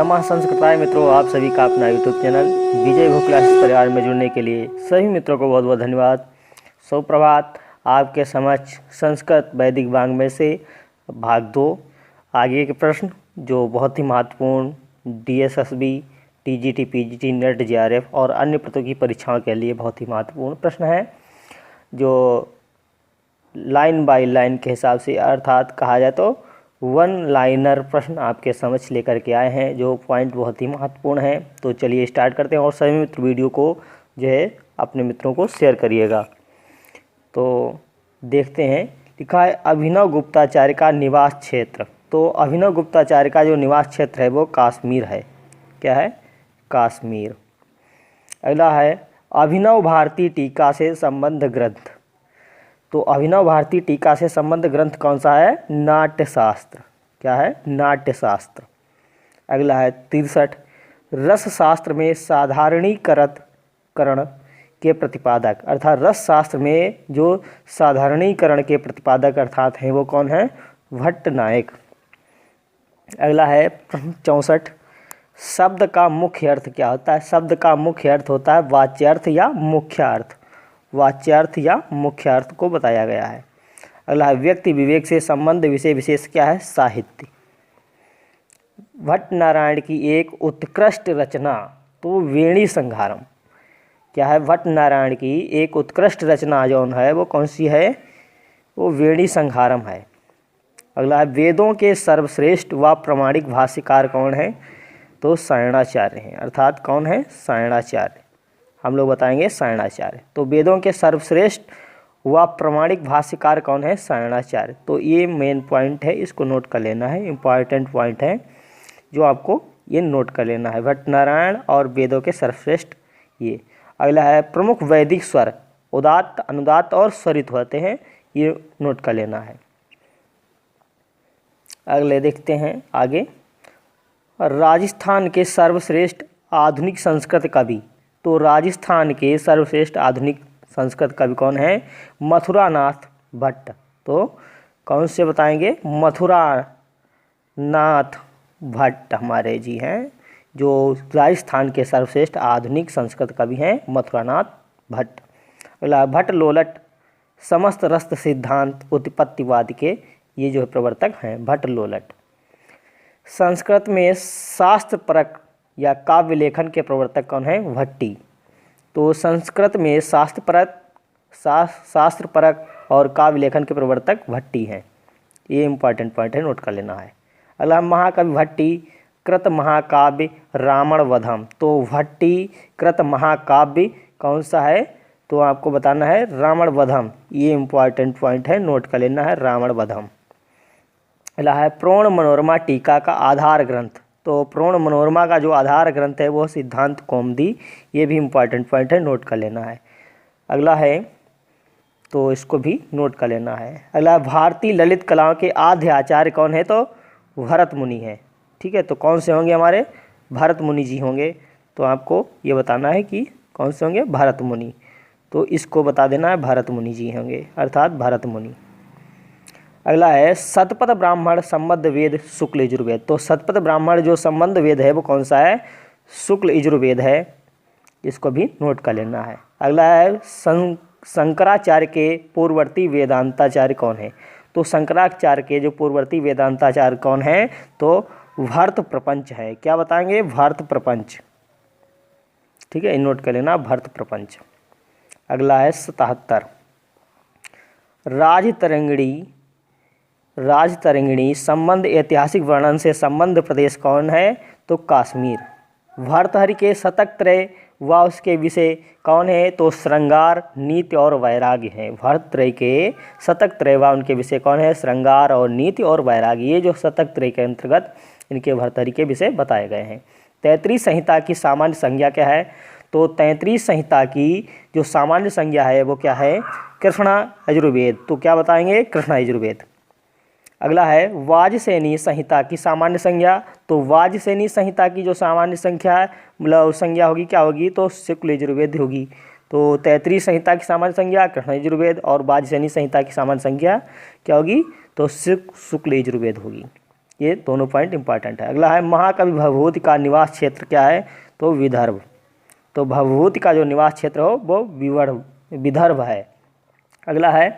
नमः संस्कृताय मित्रों, आप सभी का अपना यूट्यूब चैनल विजय भू क्लासेस परिवार में जुड़ने के लिए सभी मित्रों को बहुत बहुत धन्यवाद। सुप्रभात। आपके समक्ष संस्कृत वैदिक वाङ्मय से भाग 2 आगे के प्रश्न जो बहुत ही महत्वपूर्ण DSSB, TGT, PGT, net, JRF और अन्य प्रतियोगी परीक्षाओं के लिए बहुत ही महत्वपूर्ण प्रश्न है, जो लाइन बाय लाइन के हिसाब से अर्थात कहा जाए तो वन लाइनर प्रश्न आपके समझ लेकर के आए हैं, जो पॉइंट बहुत ही महत्वपूर्ण है। तो चलिए स्टार्ट करते हैं और सभी मित्र वीडियो को जो है अपने मित्रों को शेयर करिएगा। तो देखते हैं, लिखा है अभिनव गुप्ताचार्य का निवास क्षेत्र। तो अभिनव गुप्ताचार्य का जो निवास क्षेत्र है वो कश्मीर है। क्या है? कश्मीर। अगला है अभिनव भारती टीका से संबंध ग्रंथ। तो अभिनव भारती टीका से संबंध ग्रंथ कौन सा है? नाट्यशास्त्र। क्या है? नाट्यशास्त्र। अगला है 63 रस शास्त्र में साधारणीकरण के प्रतिपादक, अर्थात रस शास्त्र में जो साधारणीकरण के प्रतिपादक अर्थात हैं वो कौन है? भट्टनायक। अगला है 64 शब्द का मुख्य अर्थ क्या होता है? शब्द का मुख्य अर्थ होता है वाच्यार्थ या मुख्यार्थ। वाच्यार्थ या मुख्यार्थ को बताया गया है। अगला है व्यक्ति विवेक से संबंध विषय विशेष क्या है? साहित्य। भट्ट नारायण की एक उत्कृष्ट रचना, तो वेणी संहारम। क्या है? भट्ट नारायण की एक उत्कृष्ट रचना जो है वो कौन सी है? वो वेणी संहारम है। अगला है वेदों के सर्वश्रेष्ठ व प्रामाणिक भाष्यकार कौन है? तो सायणाचार्य हैं, अर्थात कौन है? सायणाचार्य। हम लोग बताएंगे सायणाचार्य। तो वेदों के सर्वश्रेष्ठ व प्रामाणिक भाष्यकार कौन है? सायणाचार्य। तो ये मेन पॉइंट है, इसको नोट कर लेना है, इम्पॉर्टेंट पॉइंट है जो आपको ये नोट कर लेना है। भट्ट नारायण और वेदों के सर्वश्रेष्ठ ये। अगला है प्रमुख वैदिक स्वर उदात्त, अनुदात्त और स्वरित होते हैं, ये नोट कर लेना है। अगले देखते हैं आगे, राजस्थान के सर्वश्रेष्ठ आधुनिक संस्कृत कवि। तो राजस्थान के सर्वश्रेष्ठ आधुनिक संस्कृत कवि कौन है? मथुरानाथ भट्ट। तो कौन से बताएंगे? मथुरानाथ भट्ट हमारे जी हैं, जो राजस्थान के सर्वश्रेष्ठ आधुनिक संस्कृत कवि हैं, मथुरानाथ भट्ट। अगला भट्ट लोलट समस्त रस्त सिद्धांत उत्पत्तिवाद के ये जो है प्रवर्तक हैं, भट्ट लोलट। संस्कृत में शास्त्र परक या काव्य लेखन के प्रवर्तक कौन है? भट्टी। तो संस्कृत में शास्त्र परक और काव्य लेखन के प्रवर्तक भट्टी हैं। ये इंपॉर्टेंट पॉइंट है, नोट कर लेना है। अगला महाकवि भट्टी कृत महाकाव्य रावण वधम। तो भट्टी कृत महाकाव्य कौन सा है? तो आपको बताना है रावण वधम। ये इंपॉर्टेंट पॉइंट है, नोट कर लेना है, रावण वधम। अगला है प्रोण मनोरमा टीका का आधार ग्रंथ। तो प्रोण मनोरमा का जो आधार ग्रंथ है वो सिद्धांत कौमुदी। ये भी इम्पॉर्टेंट पॉइंट है, नोट कर लेना है। अगला है तो इसको भी नोट कर लेना है। अगला भारतीय ललित कलाओं के आद्य आचार्य कौन है? तो भरत मुनि है। ठीक है, तो कौन से होंगे हमारे? भरत मुनि जी होंगे। तो आपको ये बताना है कि कौन से होंगे? भरत मुनि। तो इसको बता देना है, भरत मुनि जी होंगे, अर्थात भरत मुनि। अगला है शतपथ ब्राह्मण संबंध वेद शुक्ल यजुर्वेद। तो शतपथ ब्राह्मण जो संबंध वेद है वो कौन सा है? शुक्ल यजुर्वेद है। इसको भी नोट कर लेना है। अगला है शंकराचार्य के पूर्ववर्ती वेदांताचार्य कौन है? तो शंकराचार्य के जो पूर्ववर्ती वेदांताचार्य कौन है? तो भर्त प्रपंच है। क्या बताएंगे? भर्त प्रपंच। ठीक है, नोट कर लेना, भर्त प्रपंच। अगला है 77 राजतरंगिणी संबंध ऐतिहासिक वर्णन से संबंध प्रदेश कौन है? तो कश्मीर। भर्तहरि के शतक त्रय व उसके विषय कौन है? तो श्रृंगार, नीति और वैराग्य है। भर्तत्रय के शतक त्रय व उनके विषय कौन है? श्रृंगार और नीति और वैराग्य। ये जो शतक त्रय के अंतर्गत इनके भर्तहरि के विषय बताए गए हैं। 33 संहिता की सामान्य संज्ञा क्या है? तो 33 संहिता की जो सामान्य संज्ञा है वो क्या है? कृष्ण यजुर्वेद। तो क्या बताएंगे? कृष्ण यजुर्वेद। अगला है वाजसेनी संहिता की सामान्य संज्ञा। तो वाजसेनी संहिता की जो सामान्य संख्या है मतलब संज्ञा होगी क्या होगी? तो शुक्ल यजुर्वेद होगी। तो 33 संहिता की सामान्य संज्ञा कृष्ण यजुर्वेद और वाजसेनी संहिता की सामान्य संज्ञा क्या होगी? तो शुक्ल यजुर्वेद होगी। ये दोनों पॉइंट इंपॉर्टेंट है। अगला है महाकवि भवभूति का निवास क्षेत्र क्या है, तो विदर्भ। तो भवभूति का जो निवास क्षेत्र हो वो विदर्भ है। अगला है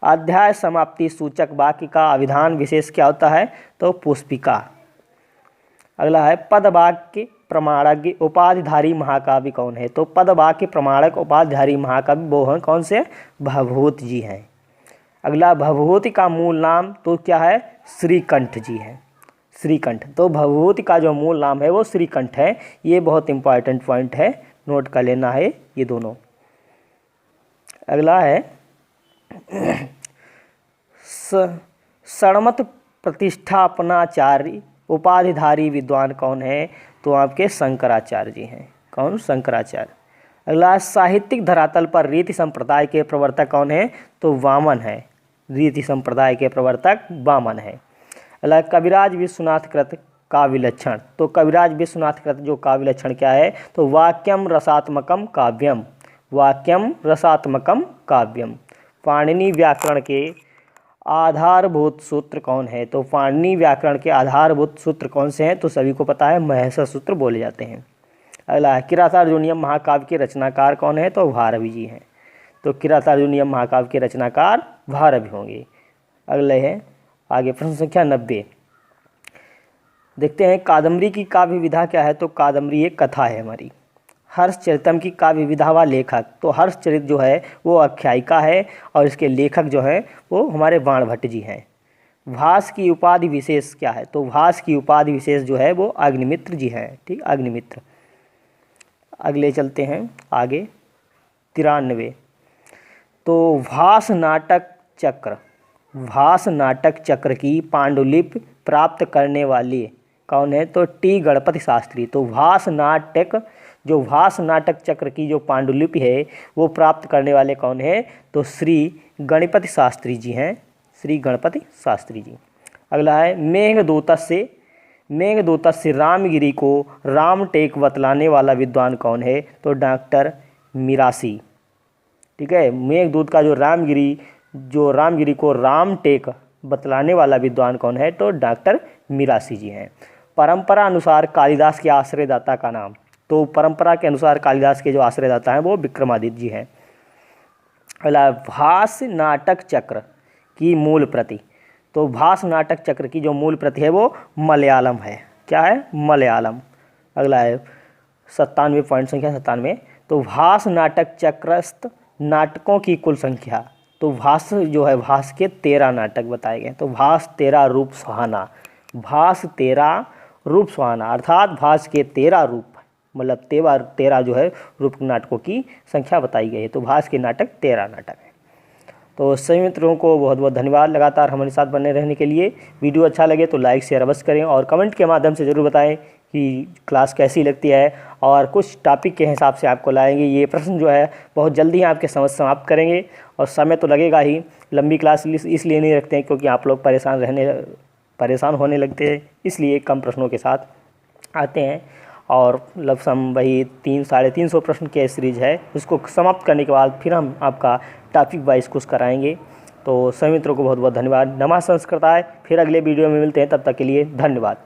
अध्याय समाप्ति सूचक वाक्य का अभिधान विशेष क्या होता है, तो पुष्पिका। अगला है पद वाक्य प्रमाणक उपाधिधारी महाकाव्य कौन है, तो पद वाक्य प्रमाणक उपाधिधारी महाकाव्य वो हैं कौन से, भवभूति जी हैं। अगला भवभूति का मूल नाम तो क्या है, श्रीकंठ जी है, श्रीकंठ। तो भवभूति का जो मूल नाम है वो श्रीकंठ है। ये बहुत इंपॉर्टेंट पॉइंट है, नोट कर लेना है ये दोनों। अगला है सड़मत प्रतिष्ठापनाचार्य उपाधिधारी विद्वान कौन है, तो आपके शंकराचार्य जी हैं। कौन, शंकराचार्य। अगला साहित्यिक धरातल पर रीति संप्रदाय के प्रवर्तक कौन है, तो वामन है, रीति संप्रदाय के प्रवर्तक वामन है। अगला कविराज विश्वनाथ कृत काव्य लक्षण। तो कविराज विश्वनाथ कृत जो काव्य लक्षण क्या है, तो वाक्यम रसात्मकम काव्यम, वाक्यम रसात्मकम काव्यम। पाणिनि व्याकरण के आधारभूत सूत्र कौन है, तो पाणिनि व्याकरण के आधारभूत सूत्र कौन से हैं, तो सभी को पता है महेश्वर सूत्र बोले जाते हैं। अगला किरातार्जुनीयम महाकाव्य के रचनाकार कौन है, तो भारवी जी हैं। तो किरातार्जुनीयम महाकाव्य के रचनाकार भारवी होंगे। अगले हैं आगे प्रश्न संख्या 90। देखते हैं कादम्बरी की काव्य विधा क्या है, तो कादम्बरी एक कथा है हमारी। हर्षचरितम की काव्य विधा व लेखक, तो हर्षचरित जो है वो आख्यायिका है और इसके लेखक जो हैं वो हमारे बाणभट्ट जी हैं। भास की उपाधि विशेष क्या है, तो भास की उपाधि विशेष जो है वो अग्निमित्र जी हैं। ठीक, अग्निमित्र। अगले चलते हैं आगे 93। तो भास नाटक चक्र, भास नाटक चक्र की पांडुलिपि प्राप्त करने वाले कौन है, तो टी गणपति शास्त्री। तो भास नाटक चक्र की जो पांडुलिपि है वो प्राप्त करने वाले कौन है, तो श्री गणपति शास्त्री जी हैं, श्री गणपति शास्त्री जी। अगला है मेघदूत से रामगिरी को रामटेक बतलाने वाला विद्वान कौन है, तो डॉक्टर मिरासी। ठीक है, मेघदूत का जो रामगिरी को रामटेक बतलाने वाला विद्वान कौन है, तो डॉक्टर मिरासी जी हैं। परंपरा अनुसार कालिदास के आश्रयदाता का नाम, तो परंपरा के अनुसार कालिदास के जो आश्रयदाता हैं वो विक्रमादित्य जी हैं। अगला भास नाटक चक्र की मूल प्रति, तो भास नाटक चक्र की जो मूल प्रति है वो मलयालम है। क्या है, मलयालम। अगला है 97 पॉइंट संख्या 97। तो भास नाटक चक्रस्थ नाटकों की कुल संख्या, तो भास जो है भास के 13 नाटक बताए गए। तो भास 13 रूप सुहाना, भास 13 रूप सुहाना अर्थात भास के 13 रूप, मतलब 13 जो है रूप नाटकों की संख्या बताई गई है। तो भास के नाटक 13 नाटक है। तो सभी मित्रों को बहुत बहुत धन्यवाद लगातार हमारे साथ बने रहने के लिए। वीडियो अच्छा लगे तो लाइक शेयर अवश्य करें और कमेंट के माध्यम से ज़रूर बताएं कि क्लास कैसी लगती है और कुछ टॉपिक के हिसाब से आपको लाएंगे। ये प्रश्न जो है बहुत जल्दी ही आपके समझ समाप्त करेंगे और समय तो लगेगा ही। लंबी क्लास इसलिए नहीं रखते हैं क्योंकि आप लोग परेशान होने लगते हैं, इसलिए कम प्रश्नों के साथ आते हैं। और लमसम वही 300-350 प्रश्न के सीरीज है, उसको समाप्त करने के बाद फिर हम आपका टॉपिक वाइज कुछ कराएंगे। तो सभी मित्रों को बहुत बहुत धन्यवाद। नमः संस्कृताय। फिर अगले वीडियो में मिलते हैं, तब तक के लिए धन्यवाद।